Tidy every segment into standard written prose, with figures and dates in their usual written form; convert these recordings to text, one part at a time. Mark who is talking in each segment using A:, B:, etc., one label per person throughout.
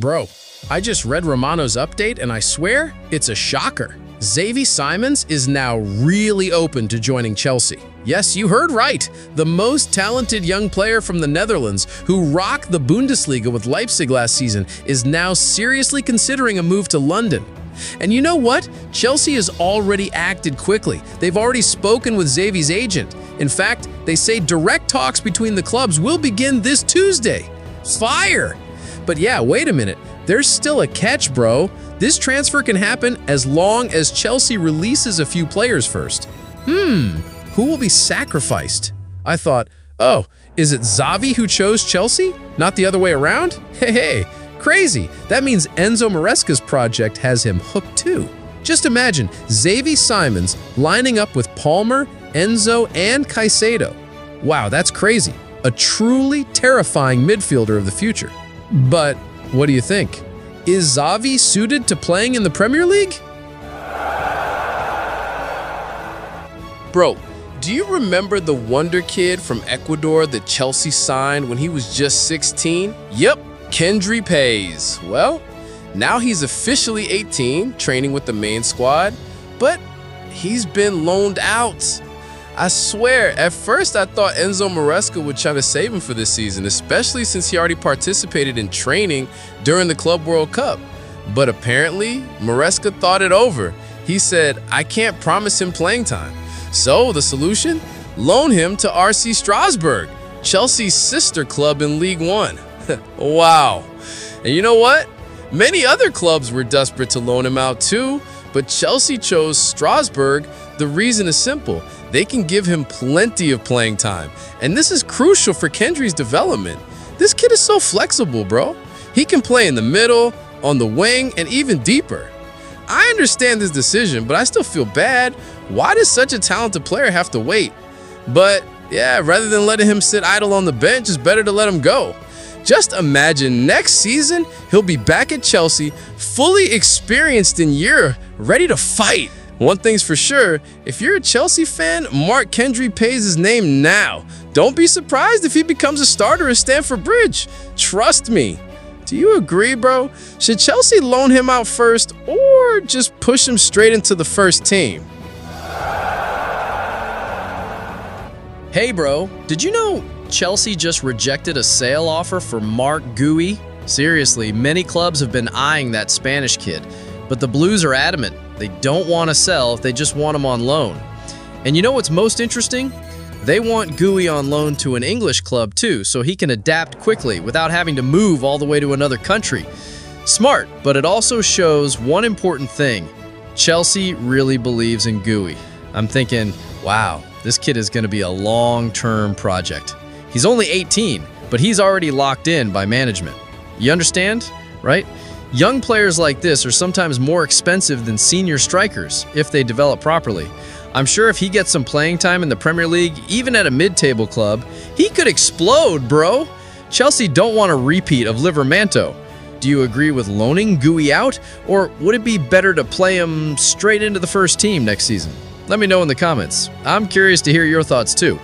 A: Bro, I just read Romano's update and I swear it's a shocker. Xavi Simons is now really open to joining Chelsea. Yes, you heard right. The most talented young player from the Netherlands who rocked the Bundesliga with Leipzig last season is now seriously considering a move to London. And you know what? Chelsea has already acted quickly. They've already spoken with Xavi's agent. In fact, they say direct talks between the clubs will begin this Tuesday. Fire! But yeah, wait a minute. There's still a catch, bro. This transfer can happen as long as Chelsea releases a few players first. Who will be sacrificed? I thought, oh, is it Xavi who chose Chelsea? Not the other way around? Hey, crazy. That means Enzo Maresca's project has him hooked too. Just imagine Xavi Simons lining up with Palmer, Enzo, and Caicedo. Wow, that's crazy. A truly terrifying midfielder of the future. But what do you think? Is Xavi suited to playing in the Premier League? Bro, do you remember the wonder kid from Ecuador that Chelsea signed when he was just 16? Yep, Paez. Well, now he's officially 18, training with the main squad, but he's been loaned out. I swear, at first I thought Enzo Maresca would try to save him for this season, especially since he already participated in training during the Club World Cup. But apparently, Maresca thought it over. He said, I can't promise him playing time. So the solution? Loan him to RC Strasbourg, Chelsea's sister club in League One. Wow. And you know what? Many other clubs were desperate to loan him out too, but Chelsea chose Strasbourg. The reason is simple. They can give him plenty of playing time, and this is crucial for Kendry's development. This kid is so flexible, bro. He can play in the middle, on the wing, and even deeper. I understand this decision, but I still feel bad. Why does such a talented player have to wait? But yeah, rather than letting him sit idle on the bench, it's better to let him go. Just imagine next season, he'll be back at Chelsea, fully experienced in year, ready to fight. One thing's for sure, if you're a Chelsea fan, mark Paez's name now. Don't be surprised if he becomes a starter at Stamford Bridge. Trust me. Do you agree, bro? Should Chelsea loan him out first or just push him straight into the first team?
B: Hey, bro, did you know Chelsea just rejected a sale offer for Marc Guiu? Seriously, many clubs have been eyeing that Spanish kid, but the Blues are adamant. They don't want to sell, they just want him on loan. And you know what's most interesting? They want Guiu on loan to an English club too, so he can adapt quickly without having to move all the way to another country. Smart, but it also shows one important thing. Chelsea really believes in Guiu. I'm thinking, wow, this kid is going to be a long-term project. He's only 18, but he's already locked in by management. You understand, right? Young players like this are sometimes more expensive than senior strikers if they develop properly. I'm sure if he gets some playing time in the Premier League, even at a mid-table club, he could explode, bro. Chelsea don't want a repeat of Livramento. Do you agree with loaning Guiu out, or would it be better to play him straight into the first team next season? Let me know in the comments. I'm curious to hear your thoughts too.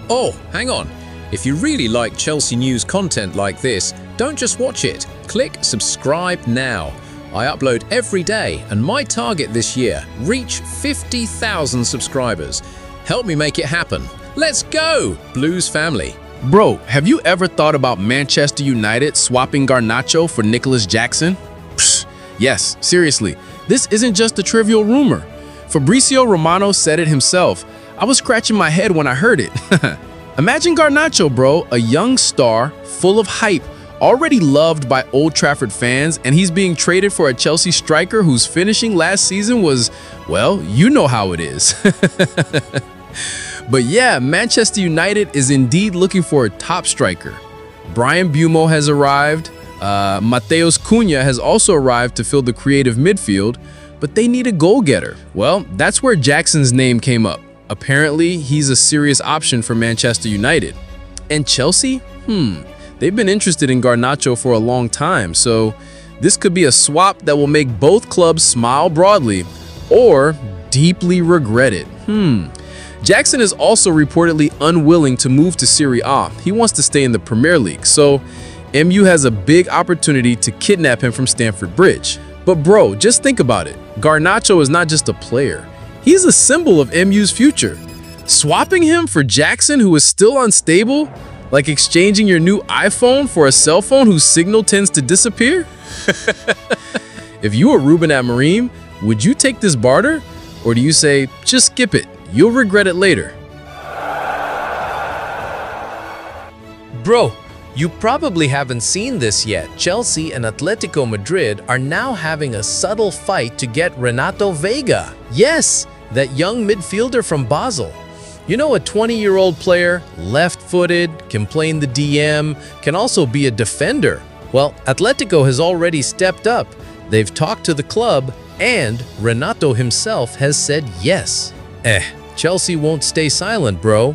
C: Oh, hang on. If you really like Chelsea news content like this, don't just watch it. Click subscribe now. I upload every day, and my target this year, reach 50,000 subscribers. Help me make it happen. Let's go, Blues family.
A: Bro, have you ever thought about Manchester United swapping Garnacho for Nicholas Jackson? Psh, yes, seriously, this isn't just a trivial rumor. Fabrizio Romano said it himself. I was scratching my head when I heard it. Imagine Garnacho, bro, a young star, full of hype, already loved by Old Trafford fans, and he's being traded for a Chelsea striker whose finishing last season was, well, you know how it is. But yeah, Manchester United is indeed looking for a top striker. Brian Bumo has arrived, Mateus Cunha has also arrived to fill the creative midfield, but they need a goal-getter. Well, that's where Jackson's name came up. Apparently, he's a serious option for Manchester United. And Chelsea? They've been interested in Garnacho for a long time, so this could be a swap that will make both clubs smile broadly or deeply regret it. Jackson is also reportedly unwilling to move to Serie A. He wants to stay in the Premier League, so MU has a big opportunity to kidnap him from Stamford Bridge. But bro, just think about it. Garnacho is not just a player. He's a symbol of MU's future. Swapping him for Jackson, who is still unstable, like exchanging your new iPhone for a cell phone whose signal tends to disappear? If you were Ruben Amorim, would you take this barter? Or do you say, just skip it, you'll regret it later?
B: Bro, you probably haven't seen this yet. Chelsea and Atletico Madrid are now having a subtle fight to get Renato Veiga. Yes, that young midfielder from Basel. You know, a 20-year-old player, left-footed, can play in the DM, can also be a defender. Well, Atletico has already stepped up. They've talked to the club, and Renato himself has said yes. Chelsea won't stay silent, bro.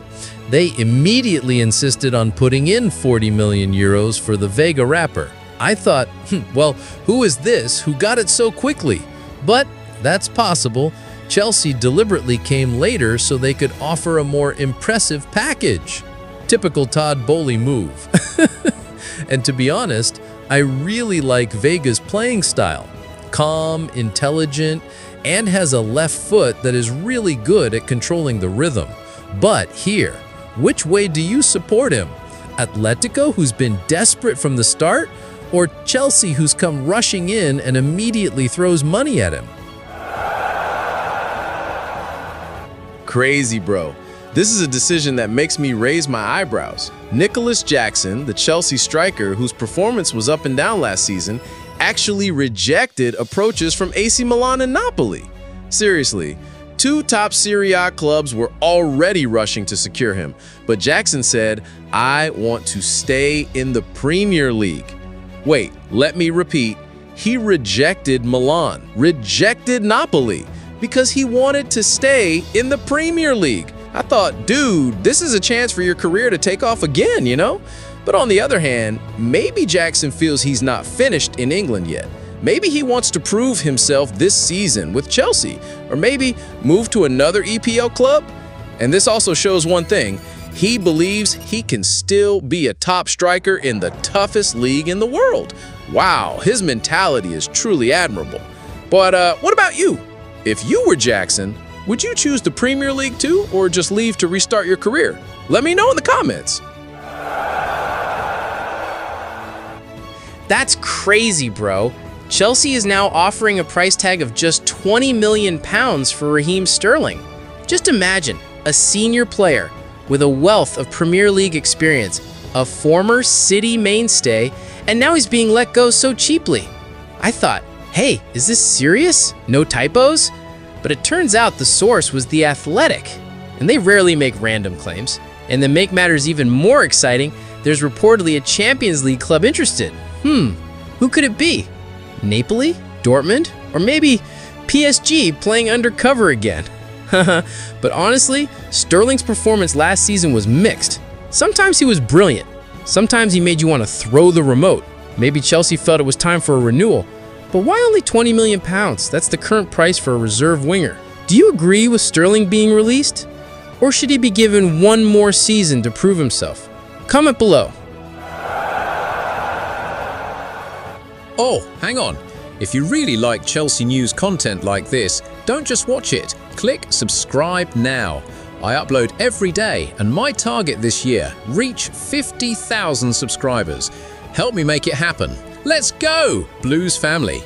B: They immediately insisted on putting in 40 million euros for the Veiga rapper. I thought, well, who is this who got it so quickly? But that's possible. Chelsea deliberately came later so they could offer a more impressive package. Typical Todd Boehly move. And to be honest, I really like Veiga's playing style. Calm, intelligent, and has a left foot that is really good at controlling the rhythm. But here, which way do you support him? Atletico, who's been desperate from the start, or Chelsea, who's come rushing in and immediately throws money at him?
A: Crazy, bro. This is a decision that makes me raise my eyebrows. Nicholas Jackson, the Chelsea striker whose performance was up and down last season, actually rejected approaches from AC Milan and Napoli. Seriously, two top Serie A clubs were already rushing to secure him, but Jackson said, "I want to stay in the Premier League." Wait, let me repeat. He rejected Milan, rejected Napoli, because he wanted to stay in the Premier League. I thought, dude, this is a chance for your career to take off again, you know? But on the other hand, maybe Jackson feels he's not finished in England yet. Maybe he wants to prove himself this season with Chelsea, or maybe move to another EPL club. And this also shows one thing. He believes he can still be a top striker in the toughest league in the world. Wow, his mentality is truly admirable. But what about you? If you were Jackson, would you choose the Premier League too, or just leave to restart your career? Let me know in the comments.
D: That's crazy, bro. Chelsea is now offering a price tag of just £20 million for Raheem Sterling. Just imagine a senior player with a wealth of Premier League experience, a former City mainstay, and now he's being let go so cheaply. I thought, hey, is this serious? No typos? But it turns out the source was The Athletic, and they rarely make random claims. And to make matters even more exciting, there's reportedly a Champions League club interested. Who could it be? Napoli? Dortmund? Or maybe PSG playing undercover again? But honestly, Sterling's performance last season was mixed. Sometimes he was brilliant. Sometimes he made you want to throw the remote. Maybe Chelsea felt it was time for a renewal. But why only £20 million? That's the current price for a reserve winger. Do you agree with Sterling being released? Or should he be given one more season to prove himself? Comment below.
C: Oh, hang on. If you really like Chelsea news content like this, don't just watch it. Click subscribe now. I upload every day, and my target this year, reach 50,000 subscribers. Help me make it happen. Let's go, Blues family!